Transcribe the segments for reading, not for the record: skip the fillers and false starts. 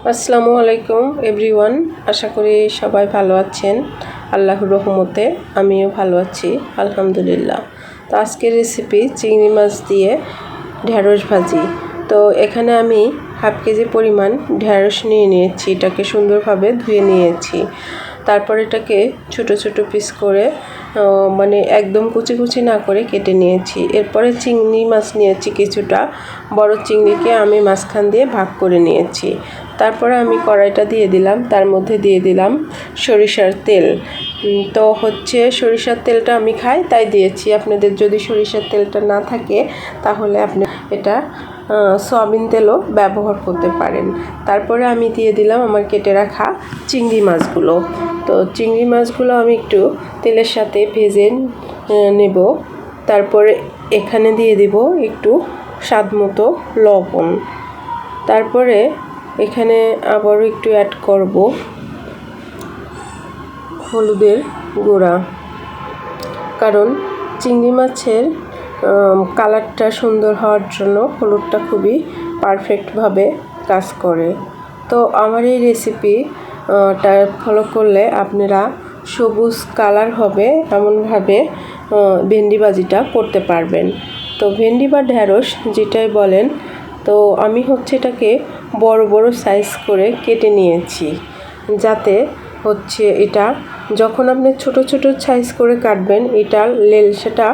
আসসালামু আলাইকুম এভরিওয়ান, আশা করি সবাই ভালো আছেন। আল্লাহর রহমতে আমিও ভালো আছি আলহামদুলিল্লাহ। তো আজকের রেসিপি চিংড়ি মাছ দিয়ে ঢেঁড়স ভাজি। তো এখানে আমি হাফ কেজি পরিমাণ ঢেঁড়স নিয়ে নিয়েছি, এটাকে সুন্দরভাবে ধুয়ে নিয়েছি। তারপর এটাকে ছোট ছোট পিস করে মানে একদম কুচি কুচি না করে কেটে নিয়েছি। এরপরে চিংড়ি মাছ নিয়েছি কিছুটা, বড় চিংড়িকে আমি মাঝখান দিয়ে ভাগ করে নিয়েছি। তারপরে আমি কড়াইটা দিয়ে দিলাম, তার মধ্যে দিয়ে দিলাম সরিষার তেল। তো সরিষার তেলটা আমি খাই তাই দিয়েছি, আপনাদের যদি সরিষার তেলটা না থাকে তাহলে আপনি এটা সয়াবিন তেলও ব্যবহার করতে পারেন। তারপরে আমি দিয়ে দিলাম আমার কেটে রাখা চিংড়ি মাছগুলো। তো চিংড়ি মাছগুলো আমি একটু তেলের সাথে ভেজে নেব। তারপরে এখানে দিয়ে দেব একটু স্বাদ মতো লবণ। তারপরে এখানে আবারও একটু অ্যাড করব হলুদের গুঁড়া, কারণ চিংড়ি মাছের কালারটা সুন্দর হওয়ার জন্য হলুদটা খুবই পারফেক্টভাবে কাজ করে। তো আমার এই রেসিপিটা ফলো করলে আপনারা সবুজ কালার হবে এমনভাবে ভেন্ডি ভাজিটা করতে পারবেন। তো ভেন্ডি বা ঢেঁড়স যেটাই বলেন, তো আমি এটাকে বড় বড় সাইজ করে কেটে নিয়েছি, যাতে এটা যখন আপনি ছোট ছোট সাইজ করে কাটবেন এটার লেলসাটা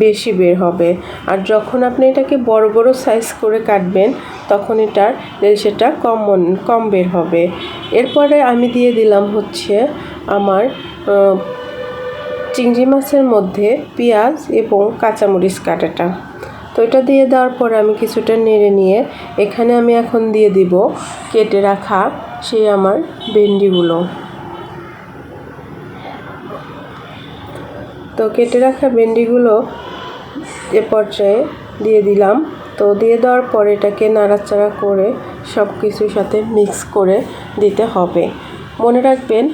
বেশি বের হবে, আর যখন আপনি এটাকে বড় বড় সাইজ করে কাটবেন তখন এটার লেলসাটা কম বের হবে। এরপরে আমি দিয়ে দিলাম আমার চিংড়ি মাছের মধ্যে পেঁয়াজ এবং কাঁচামরিচ কাটাটা। তো এটা দিয়ে দেওয়ার পরে আমি কিছুটা নেড়ে নিয়ে এখানে আমি এখন দিয়ে দিব কেটে রাখা সেই আমার ভেন্ডিগুলো। তো কেটে রাখা ভেন্ডিগুলো এ পর্যায়ে দিয়ে দিলাম। তো দিয়ে দেওয়ার পরে এটাকে নাড়াচাড়া করে সব কিছুর সাথে মিক্স করে দিতে হবে। মনে রাখবেন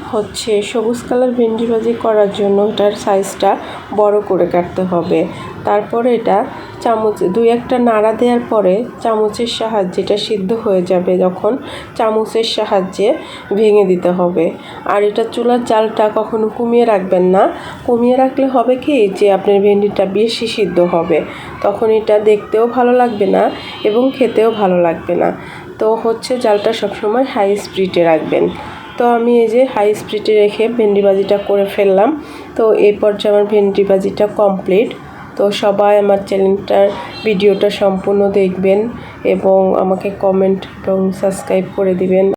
সবুজ কালার ভেন্ডি ভাজি করার জন্য এটার সাইজটা বড় করে কাটতে হবে। তারপরে এটা দুই একটা নাড়া দেওয়ার পরে চামচের সাহায্যে এটা সিদ্ধ হয়ে যাবে, যখন চামচের সাহায্যে ভেঙে দিতে হবে। আর এটা চুলার জালটা কখনো কমিয়ে রাখবেন না, কমিয়ে রাখলে হবে কি যে আপনার ভেন্ডিটা বেশি সিদ্ধ হবে, তখন এটা দেখতেও ভালো লাগবে না এবং খেতেও ভালো লাগবে না। তো জালটা সবসময় হাই স্পিডে রাখবেন। তো আমি এই যে হাই স্পিডে রেখে ভেন্ডি ভাজিটা করে ফেললাম। তো এই পর্যায়ে আমার ভেন্ডি ভাজিটা কমপ্লিট। তো সবাই আমার চ্যানেলটার ভিডিওটা সম্পূর্ণ দেখবেন এবং আমাকে কমেন্ট এবং সাবস্ক্রাইব করে দিবেন।